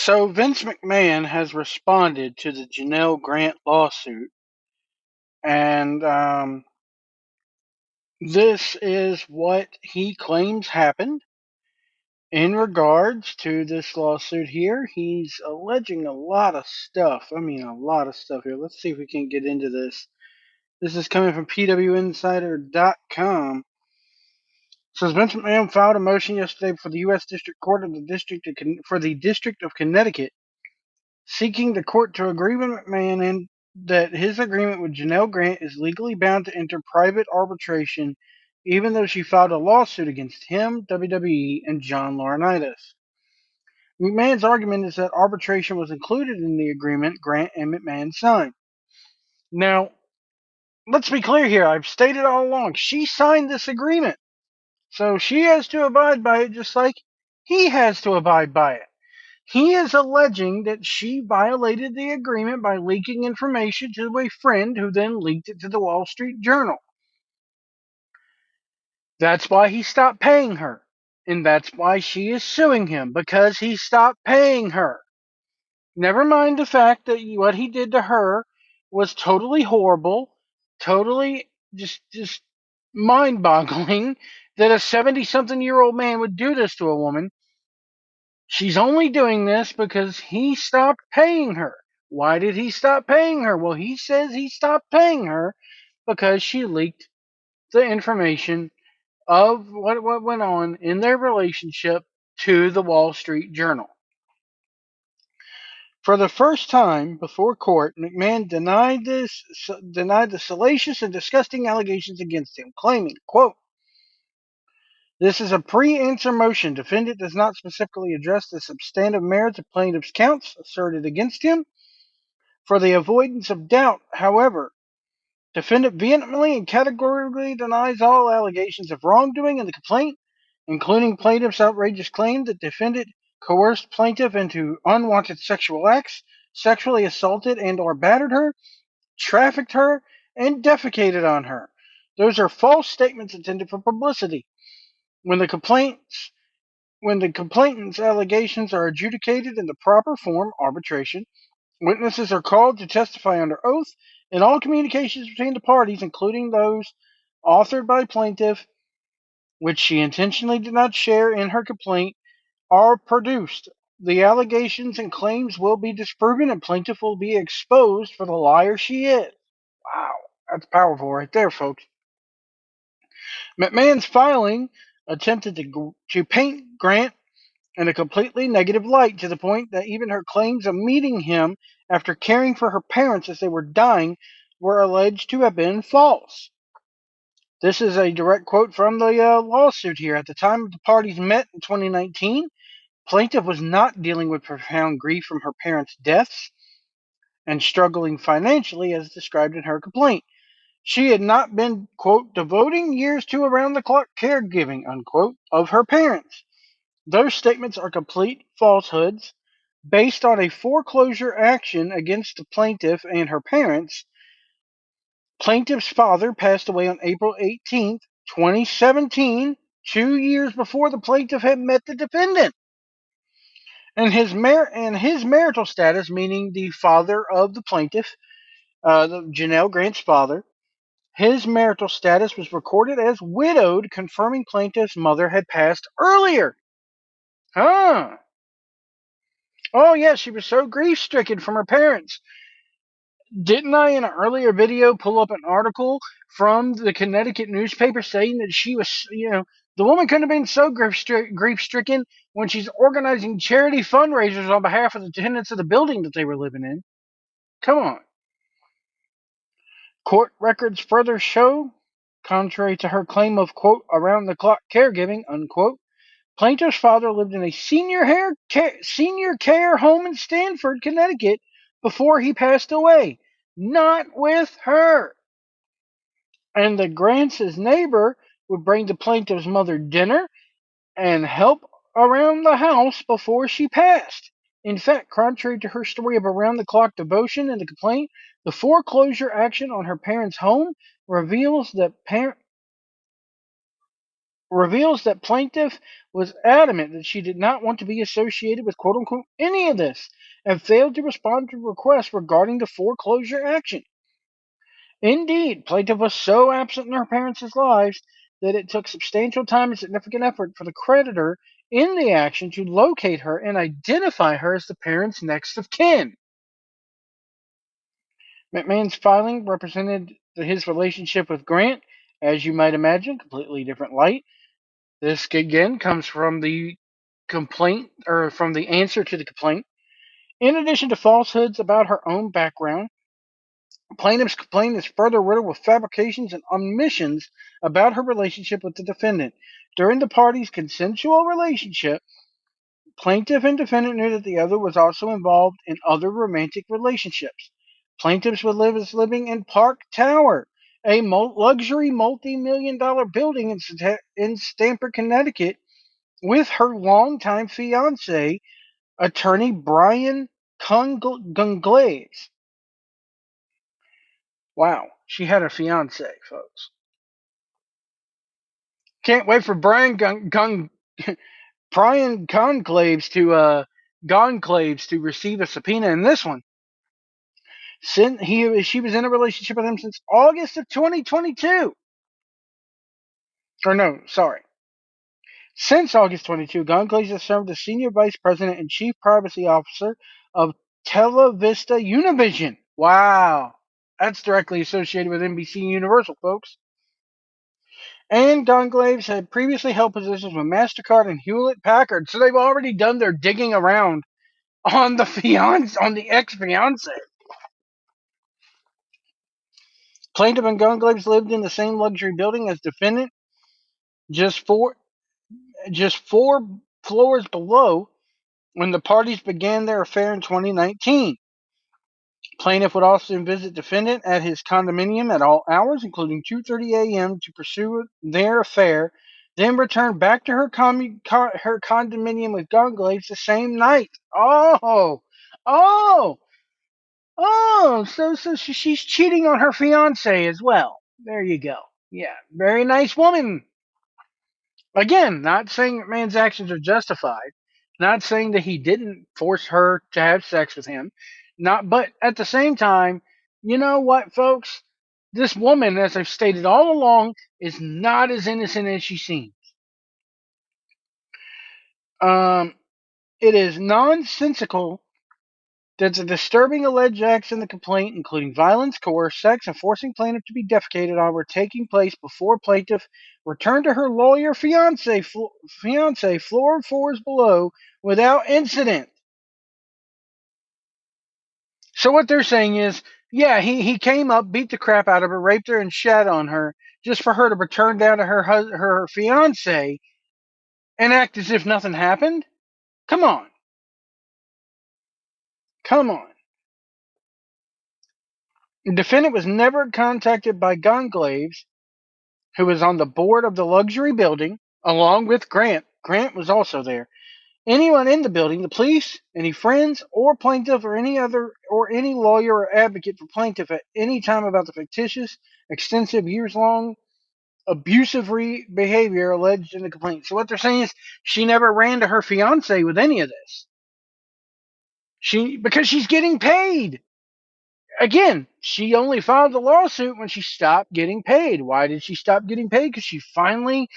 So Vince McMahon has responded to the Janel Grant lawsuit, and this is what he claims happened in regards to this lawsuit here. He's alleging a lot of stuff. I mean, a lot of stuff here. Let's see if we can get into this. This is coming from PWInsider.com. It says Vince McMahon filed a motion yesterday for the U.S. District Court of the District of Connecticut, seeking the court to agree with McMahon and that his agreement with Janelle Grant is legally bound to enter private arbitration, even though she filed a lawsuit against him, WWE, and John Laurinaitis. McMahon's argument is that arbitration was included in the agreement Grant and McMahon signed. Now, let's be clear here. I've stated all along, she signed this agreement. So she has to abide by it just like he has to abide by it. He is alleging that she violated the agreement by leaking information to a friend who then leaked it to the Wall Street Journal. That's why he stopped paying her. And that's why she is suing him, because he stopped paying her. Never mind the fact that what he did to her was totally horrible, totally just mind-boggling that a 70-something-year-old man would do this to a woman. She's only doing this because he stopped paying her. Why did he stop paying her? Well, he says he stopped paying her because she leaked the information of what went on in their relationship to the Wall Street Journal. For the first time before court, McMahon denied the salacious and disgusting allegations against him, claiming, quote, "This is a pre-answer motion. Defendant does not specifically address the substantive merits of plaintiff's counts asserted against him. For the avoidance of doubt, however, defendant vehemently and categorically denies all allegations of wrongdoing in the complaint, including plaintiff's outrageous claim that defendant coerced plaintiff into unwanted sexual acts, sexually assaulted and or battered her, trafficked her, and defecated on her. Those are false statements intended for publicity. When the complainant's allegations are adjudicated in the proper form, arbitration, witnesses are called to testify under oath, and all communications between the parties, including those authored by plaintiff, which she intentionally did not share in her complaint, are produced. The allegations and claims will be disproven, and plaintiff will be exposed for the liar she is." Wow, that's powerful right there, folks. McMahon's filing attempted to paint Grant in a completely negative light, to the point that even her claims of meeting him after caring for her parents as they were dying were alleged to have been false. This is a direct quote from the lawsuit here. At the time the parties met in 2019, plaintiff was not dealing with profound grief from her parents' deaths and struggling financially as described in her complaint. She had not been, quote, "devoting years to around-the-clock caregiving," unquote, of her parents. Those statements are complete falsehoods based on a foreclosure action against the plaintiff and her parents. Plaintiff's father passed away on April 18th, 2017, 2 years before the plaintiff had met the defendant. And his marital status, meaning the father of the plaintiff, Janelle Grant's father, his marital status was recorded as widowed, confirming plaintiff's mother had passed earlier. Huh. Oh, yeah, she was so grief-stricken from her parents. Didn't I, in an earlier video, pull up an article from the Connecticut newspaper saying that she was, the woman couldn't have been so grief-stricken when she's organizing charity fundraisers on behalf of the tenants of the building that they were living in? Come on. Court records further show, contrary to her claim of, quote, "around-the-clock caregiving," unquote, plaintiff's father lived in a senior care home in Stamford, Connecticut, before he passed away. Not with her. And the Grants' neighbor would bring the plaintiff's mother dinner and help around the house before she passed. In fact, contrary to her story of around-the-clock devotion in the complaint, the foreclosure action on her parents' home reveals that reveals that plaintiff was adamant that she did not want to be associated with quote unquote any of this and failed to respond to requests regarding the foreclosure action. Indeed, plaintiff was so absent in her parents' lives that it took substantial time and significant effort for the creditor in the action to locate her and identify her as the parent's next of kin. McMahon's filing represented his relationship with Grant, as you might imagine, completely different light. This again comes from the complaint or from the answer to the complaint. In addition to falsehoods about her own background, plaintiff's complaint is further riddled with fabrications and omissions about her relationship with the defendant. During the parties' consensual relationship, plaintiff and defendant knew that the other was also involved in other romantic relationships. Plaintiffs was living in Park Tower, a luxury multi-million-dollar building in Stamford, Connecticut, with her longtime fiance, attorney Brian Gunglaves. Wow, she had a fiance, folks. Can't wait for Brian Conclaves to receive a subpoena in this one. She was in a relationship with him since August of 2022. Or no, sorry. Since August 22, Conclaves has served as Senior Vice President and Chief Privacy Officer of Televista Univision. Wow. That's directly associated with NBC Universal, folks. And Conclaves had previously held positions with MasterCard and Hewlett Packard, so they've already done their digging around on the ex-fiance. Plaintiff and Conclaves lived in the same luxury building as defendant, just four floors below when the parties began their affair in 2019. Plaintiff would often visit defendant at his condominium at all hours, including 2:30 a.m., to pursue their affair, then return back to her condominium with Conclaves the same night. Oh, oh, oh! So she's cheating on her fiance as well. There you go. Yeah, very nice woman. Again, not saying that man's actions are justified, not saying that he didn't force her to have sex with him, but at the same time, you know what, folks? This woman, as I've stated all along, is not as innocent as she seems. Um, it is nonsensical that the disturbing alleged acts in the complaint, including violence, coerced sex, and forcing plaintiff to be defecated on, were taking place before plaintiff returned to her lawyer fiance floor fours below without incident. So what they're saying is, yeah, he came up, beat the crap out of her, raped her, and shat on her just for her to return down to her fiance and act as if nothing happened. Come on, come on. The defendant was never contacted by Conclaves, who was on the board of the luxury building, along with Grant. Grant was also there. Anyone in the building, the police, any friends, or plaintiff, or any lawyer or advocate for plaintiff at any time about the fictitious, extensive, years-long, abusive behavior alleged in the complaint. So what they're saying is she never ran to her fiance with any of this. Because she's getting paid. Again, she only filed the lawsuit when she stopped getting paid. Why did she stop getting paid? Because she finally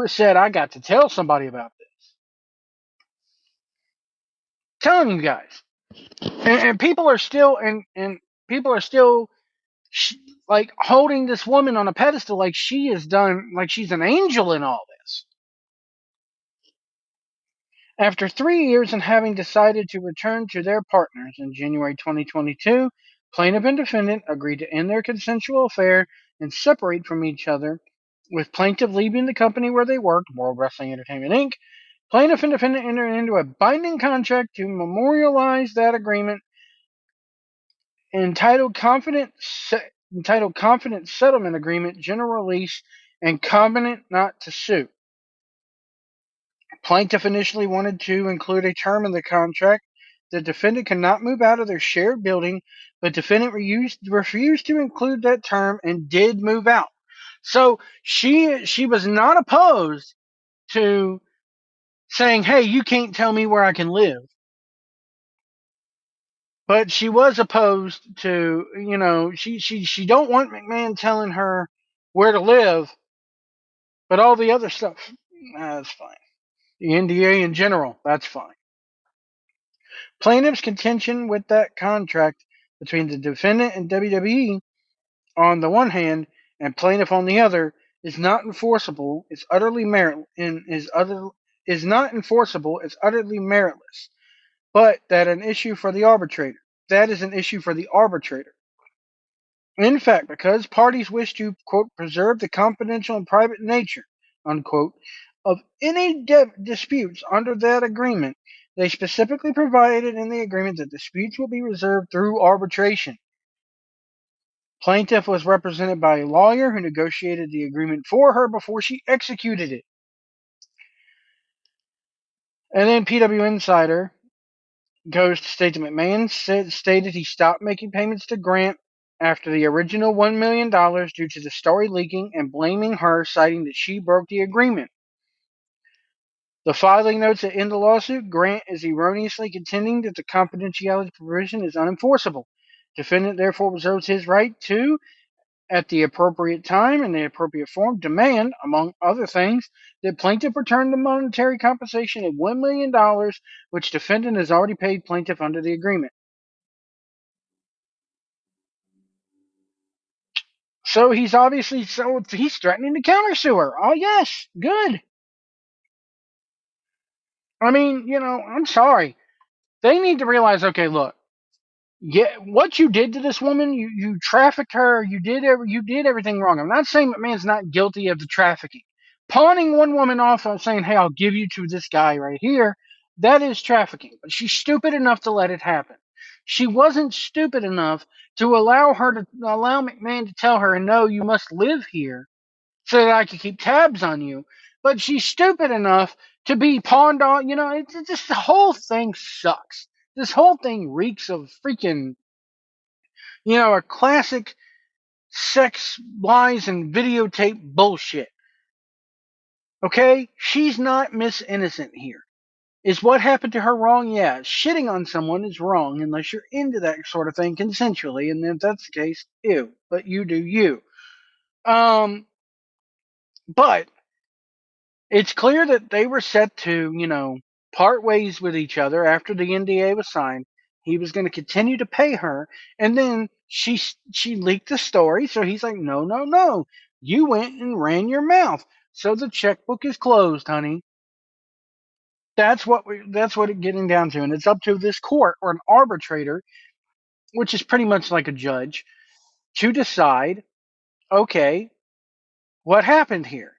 said, I got to tell somebody about this. Telling you guys. And people are still, and people are still like holding this woman on a pedestal like she is done, like she's an angel in all this. After 3 years and having decided to return to their partners in January 2022, plaintiff and defendant agreed to end their consensual affair and separate from each other, with plaintiff leaving the company where they worked, World Wrestling Entertainment Inc. Plaintiff and defendant entered into a binding contract to memorialize that agreement entitled Confident Settlement Agreement, General Release, and Covenant Not to Sue. Plaintiff initially wanted to include a term in the contract that defendant cannot move out of their shared building, but defendant refused to include that term and did move out. So she was not opposed to saying, "Hey, you can't tell me where I can live," but she was opposed to, she don't want McMahon telling her where to live, but all the other stuff, that's fine. The NDA in general, that's fine. Plaintiff's contention with that contract between the defendant and WWE on the one hand and plaintiff on the other is not enforceable. It's utterly is not enforceable. It's utterly meritless. But that an issue for the arbitrator. That is an issue for the arbitrator. In fact, because parties wish to, quote, preserve the confidential and private nature, unquote, of any disputes under that agreement, they specifically provided in the agreement that disputes will be reserved through arbitration. Plaintiff was represented by a lawyer who negotiated the agreement for her before she executed it. And then PW Insider goes to state that McMahon stated he stopped making payments to Grant after the original $1 million due to the story leaking and blaming her, citing that she broke the agreement. The filing notes that in the lawsuit, Grant is erroneously contending that the confidentiality provision is unenforceable. Defendant therefore reserves his right to, at the appropriate time and the appropriate form, demand, among other things, that plaintiff return the monetary compensation of $1 million, which defendant has already paid plaintiff under the agreement. So he's threatening to countersue her. Oh yes, good. I mean, I'm sorry. They need to realize, okay, look, yeah, what you did to this woman, you trafficked her, you did everything wrong. I'm not saying McMahon's not guilty of the trafficking. Pawning one woman off and saying, "Hey, I'll give you to this guy right here," that is trafficking. But she's stupid enough to let it happen. She wasn't stupid enough to allow McMahon to tell her, "No, you must live here so that I can keep tabs on you." But she's stupid enough to be pawned on. It's just the whole thing sucks. This whole thing reeks of freaking, a classic sex, lies, and videotape bullshit. Okay? She's not Miss Innocent here. Is what happened to her wrong? Yeah. Shitting on someone is wrong unless you're into that sort of thing consensually, and if that's the case, ew. But you do you. But it's clear that they were set to, part ways with each other after the NDA was signed. He was going to continue to pay her, and then she leaked the story. So he's like, "No, no, no! You went and ran your mouth, so the checkbook is closed, honey." That's what it's getting down to, and it's up to this court or an arbitrator, which is pretty much like a judge, to decide. Okay, what happened here?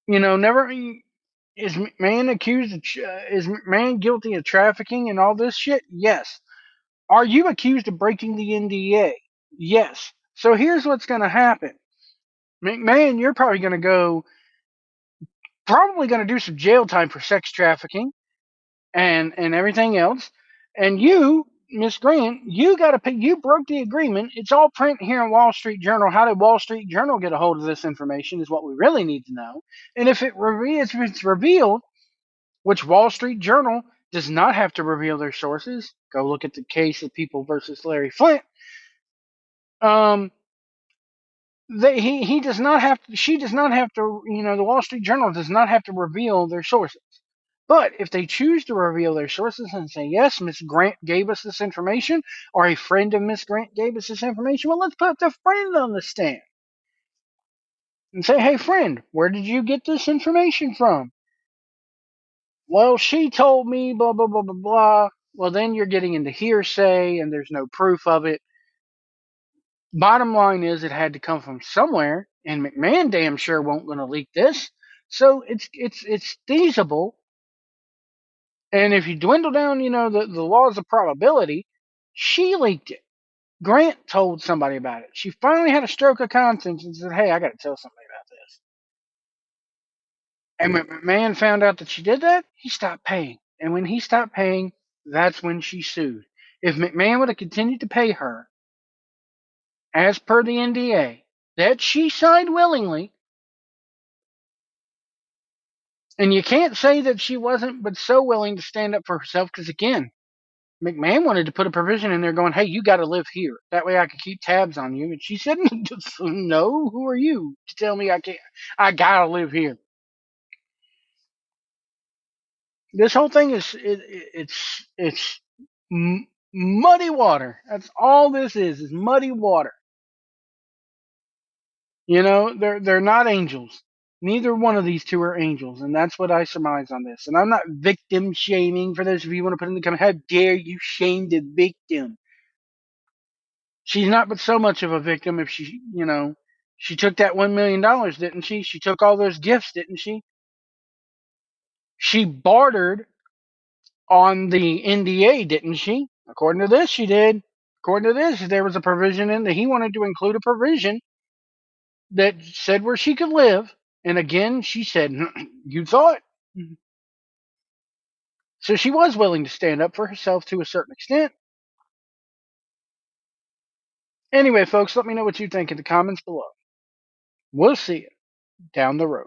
Never. Is McMahon is McMahon guilty of trafficking and all this shit? Yes. Are you accused of breaking the NDA? Yes. So here's what's going to happen. McMahon, you're probably going to do some jail time for sex trafficking and everything else. And you, Miss Grant, you got to pay. You broke the agreement. It's all print here in Wall Street Journal. How did Wall Street Journal get a hold of this information? Is what we really need to know. And if it's revealed, which Wall Street Journal does not have to reveal their sources. Go look at the case of People versus Larry Flint. He does not have to. She does not have to. The Wall Street Journal does not have to reveal their sources. But if they choose to reveal their sources and say, "Yes, Miss Grant gave us this information," or "A friend of Miss Grant gave us this information," well, let's put the friend on the stand and say, "Hey, friend, where did you get this information from?" "Well, she told me, blah, blah, blah, blah, blah." Well, then you're getting into hearsay and there's no proof of it. Bottom line is it had to come from somewhere, and McMahon damn sure won't going to leak this. So it's feasible. And if you dwindle down, the laws of probability, she leaked it. Grant told somebody about it. She finally had a stroke of conscience and said, "Hey, I got to tell somebody about this." And when McMahon found out that she did that, he stopped paying. And when he stopped paying, that's when she sued. If McMahon would have continued to pay her, as per the NDA, that she signed willingly. And you can't say that she wasn't, but so willing to stand up for herself, because again, McMahon wanted to put a provision in there going, hey, you got to live here. That way I could keep tabs on you. And she said, no, who are you to tell me I can't? I got to live here. This whole thing it's muddy water. That's all this is muddy water. You know, they're not angels. Neither one of these two are angels, and that's what I surmise on this. And I'm not victim shaming. For those of you who want to put in the comment, how dare you shame the victim? She's not but so much of a victim if she, she took that $1 million, didn't she? She took all those gifts, didn't she? She bartered on the NDA, didn't she? According to this, she did. According to this, there was a provision in that he wanted to include a provision that said where she could live. And again, she said, you thought. So she was willing to stand up for herself to a certain extent. Anyway, folks, let me know what you think in the comments below. We'll see you down the road.